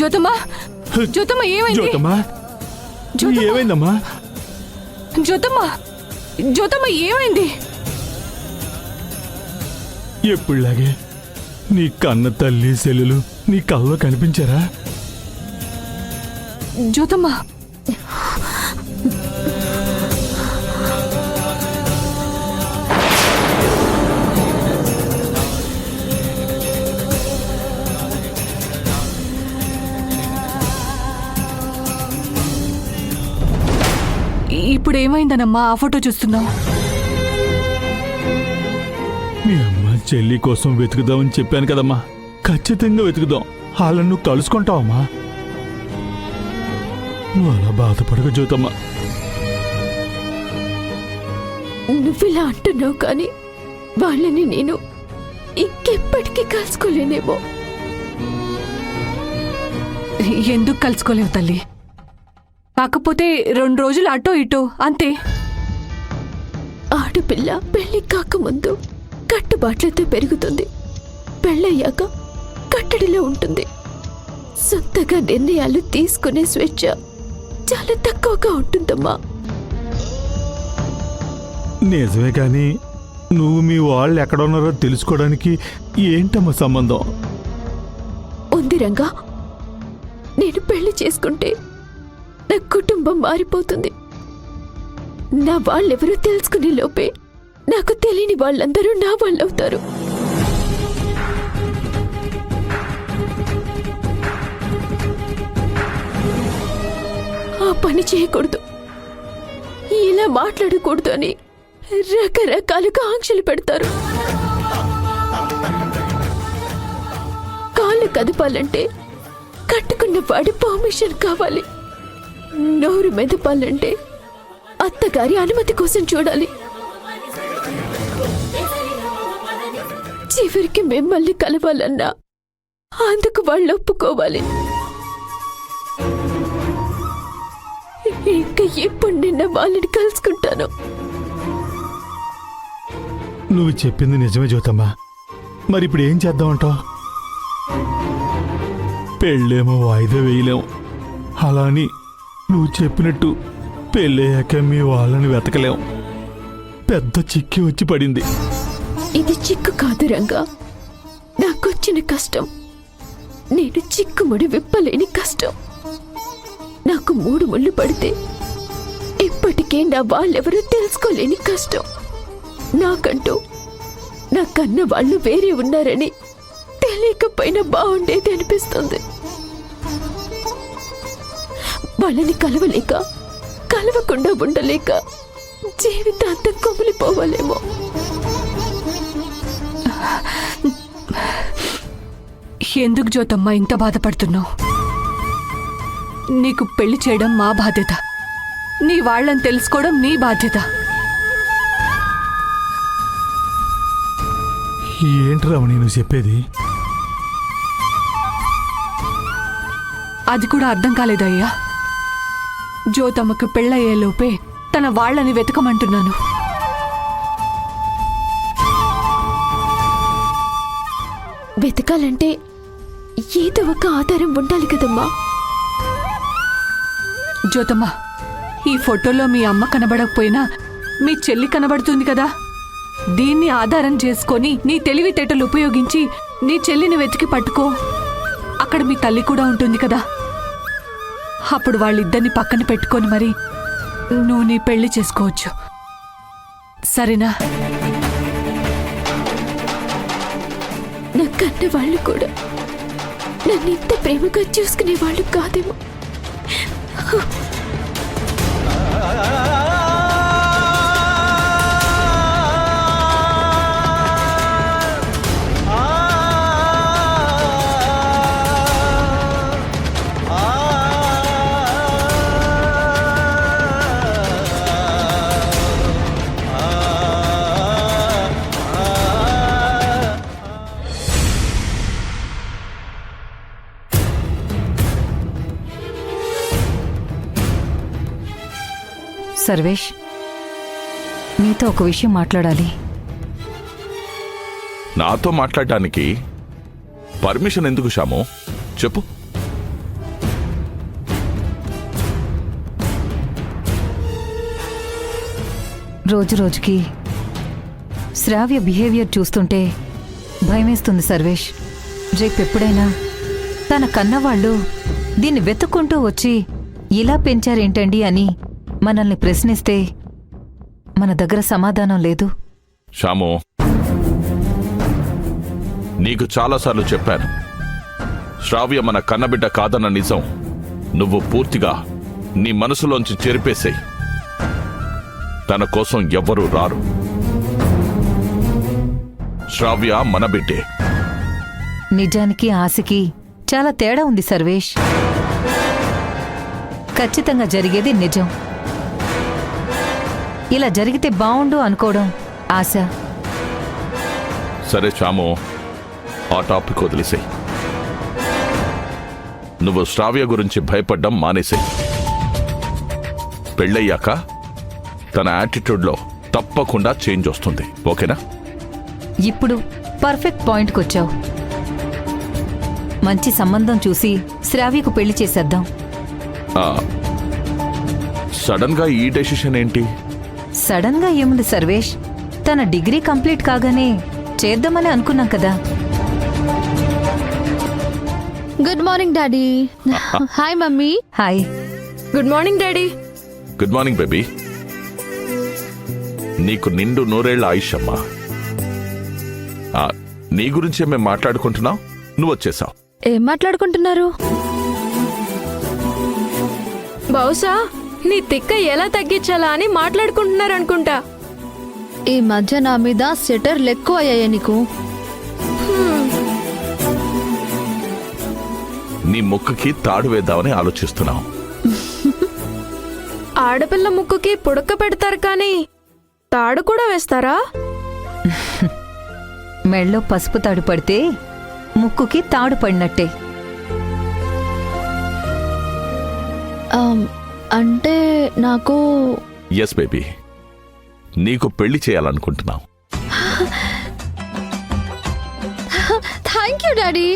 జ్యోతమ్మా, జ్యోతమ్మ ఏమైంది? జ్యోతమ్మా, ఏమైందమ్మా? జ్యోతమ్మ, జ్యోతమ్మ ఏమైంది? ఎప్పుడులాగే నీ కన్న తల్లి సెల్లులు నీ కళ్ళలో కనిపించారా? జ్యోతమ్మ, ఇప్పుడు ఏమైందనమ్మా ఆ ఫోటో చూస్తున్నావు? మీ అమ్మ చెల్లి కోసం వెతుకుదామని చెప్పాను కదమ్మా, ఖచ్చితంగా వెతుకుదాం. వాళ్ళని నువ్వు కలుసుకుంటావమ్మా. నువ్వు అలా బాధపడక జ్యోతమ్మా. నువ్విలా అంటున్నావు కానీ వాళ్ళని నేను ఇంకెప్పటికీ కలుసుకోలేనేమో. ఎందుకు కలుసుకోలేవు తల్లి? కాకపోతే 2 రోజులు అటో ఇటో అంతే. ఆడపిల్ల పెళ్లి కాకముందు కట్టుబాట్లతో పెరుగుతుంది, పెళ్ళయ్యాక కట్టడిలో ఉంటుంది. సొంతగా నిర్ణయాలు తీసుకునే స్వేచ్ఛ చాలా తక్కువగా ఉంటుందమ్మా. నిజమే కానీ నువ్వు మీ వాళ్ళు ఎక్కడున్నారో తెలుసుకోవడానికి ఏంటమ్మా సంబంధం? ఉంది రంగా, నేను పెళ్లి చేసుకుంటే నా కుటుంబం మారిపోతుంది. నా వాళ్ళెవరూ తెలుసుకునే లోపే నాకు తెలియని వాళ్ళందరూ నా వాళ్ళవుతారు. ఆ పని చేయకూడదు, ఇలా మాట్లాడకూడదు అని రకరకాలుగా ఆంక్షలు పెడతారు. కాళ్ళు కదపాలంటే కట్టుకున్న వాడి పర్మిషన్ కావాలి. నోరు మెదపాలంటే అత్తగారి అనుమతి కోసం చూడాలి. చివరికి మిమ్మల్ని కలవాలన్నా అందుకు వాళ్ళు ఒప్పుకోవాలి. ఇంకా ఎప్పుడు నిన్న వాళ్ళని కలుసుకుంటాను. నువ్వు చెప్పింది నిజమే జ్యోతమ్మా. మరి ఇప్పుడు ఏం చేద్దామంటావు? పెళ్ళేమో వాయిదా వేయలేం, అలా అని నువ్వు చెప్పినట్టు పెళ్ళయ్యాక మీ వాళ్ళని వెతకలేం. పెద్ద చిక్కి వచ్చి పడింది. ఇది చిక్కు కాదు రంగా, నాకొచ్చిన కష్టం. నేను చిక్కుముడి విప్పలేని కష్టం. నాకు 3 ముళ్ళు పడితే ఇప్పటికే నా వాళ్ళెవరూ తెలుసుకోలేని కష్టం. నాకంటూ నా కన్న వాళ్ళు వేరే ఉన్నారని తెలియకపోయినా బాగుండేది అనిపిస్తుంది. వాళ్ళని కలవలేక, కలవకుండా ఉండలేక జీవితాంతం కొమిలిపోవాలేమో. ఎందుకు జ్యోతమ్మ ఇంత బాధపడుతున్నావు? నీకు పెళ్లి చేయడం మా బాధ్యత, నీ వాళ్ళని తెలుసుకోవడం నీ బాధ్యత. ఏంటి రమణి నువ్వు చెప్పేది? అది కూడా అర్థం కాలేదయ్యా. జ్యోతమ్మకు పెళ్ళయ్యేలోపే తన వాళ్ళని వెతకమంటున్నాను. వెతకాలంటే ఏదో ఒక ఆధారం ఉండాలి కదమ్మా. జ్యోతమ్మ, ఈ ఫోటోలో మీ అమ్మ కనబడకపోయినా మీ చెల్లి కనబడుతుంది కదా. దీన్ని ఆధారం చేసుకొని నీ తెలివితేటలు ఉపయోగించి నీ చెల్లిని వెతికి పట్టుకో. అక్కడ మీ తల్లి కూడా ఉంటుంది కదా. అప్పుడు వాళ్ళిద్దరిని పక్కన పెట్టుకొని మరి నువ్వు నీ పెళ్లి చేసుకోవచ్చు. సరేనా? నా కన్న వాళ్ళు కూడా నన్ను ఇంత ప్రేమగా చూసుకునే వాళ్ళు కాదేమో. సర్వేష్, నీతో ఒక విషయం మాట్లాడాలి. నాతో మాట్లాడటానికి పర్మిషన్ ఎందుకు శ్యాము? చెప్పు. రోజు రోజుకి శ్రావ్య బిహేవియర్ చూస్తుంటే భయమేస్తుంది సర్వేష్. రేపెప్పుడైనా తన కన్నవాళ్ళు దీన్ని వెతుక్కుంటూ వచ్చి ఇలా పెంచారేంటండి అని మనల్ని ప్రశ్నిస్తే మన దగ్గర సమాధానం లేదు. శ్యాము, నీకు చాలాసార్లు చెప్పాను, శ్రావ్య మన కన్నబిడ్డ కాదన్న నిజం నువ్వు పూర్తిగా నీ మనసులోంచి చెరిపేసేయ్. తన కోసం ఎవ్వరూ రారు. శ్రావ్య మన బిడ్డే. నిజానికి ఆశకి చాలా తేడా ఉంది సర్వేష్. ఖచ్చితంగా జరిగేది నిజం. ఇలా జరిగితే బావుండు అనుకోవడం ఆశ. సరే శ్యాము, ఆ టాపిక్ వదిలేసేయ్. నువ్వు శ్రావ్య గురించి భయపడ్డం మానేసేయ్. పెళ్ళయ్యాక తన యాటిట్యూడ్లో తప్పకుండా చేంజ్ వస్తుంది. ఓకేనా? ఇప్పుడు పర్ఫెక్ట్ పాయింట్కొచ్చావు. మంచి సంబంధం చూసి శ్రావ్యకు పెళ్లి చేసేద్దాం. సడన్ గా ఈ డెసిషన్ ఏంటి? సడన్ గా ఏముంది సర్వేష్, తన డిగ్రీ కంప్లీట్ కాగానే చేద్దామని అనుకున్నాం కదా. Good morning daddy. Hi mummy. Hi. Good morning daddy. Good morning baby. నీకు నిండు నూరేళ్ల ఆయుష్ అమ్మా. నీ గురించే మేము మాట్లాడుకుంటున్నాం, నువ్వు వచ్చేసావు. ఏం మాట్లాడుకుంటున్నారు? బహుశా నీ తిక్క ఎలా తగ్గించాలా అని మాట్లాడుకుంటున్నారనుకుంటా. ఈ మధ్య నా మీద సెటర్లు ఎక్కువ అయ్యాయి నీకు. నీ ముక్కుకి తాడు వేద్దామని ఆలోచిస్తున్నావు. ఆడపిల్ల ముక్కుకి పుడక పెడతారు కానీ తాడు కూడా వేస్తారా? మెళ్ళో పసుపు తాడు పడితే ముక్కుకి తాడు పడినట్టే. అంటే నాకు ఎస్ బేబీ, నీకు పెళ్లి చేయాలనుకుంటున్నావు. Thank you daddy.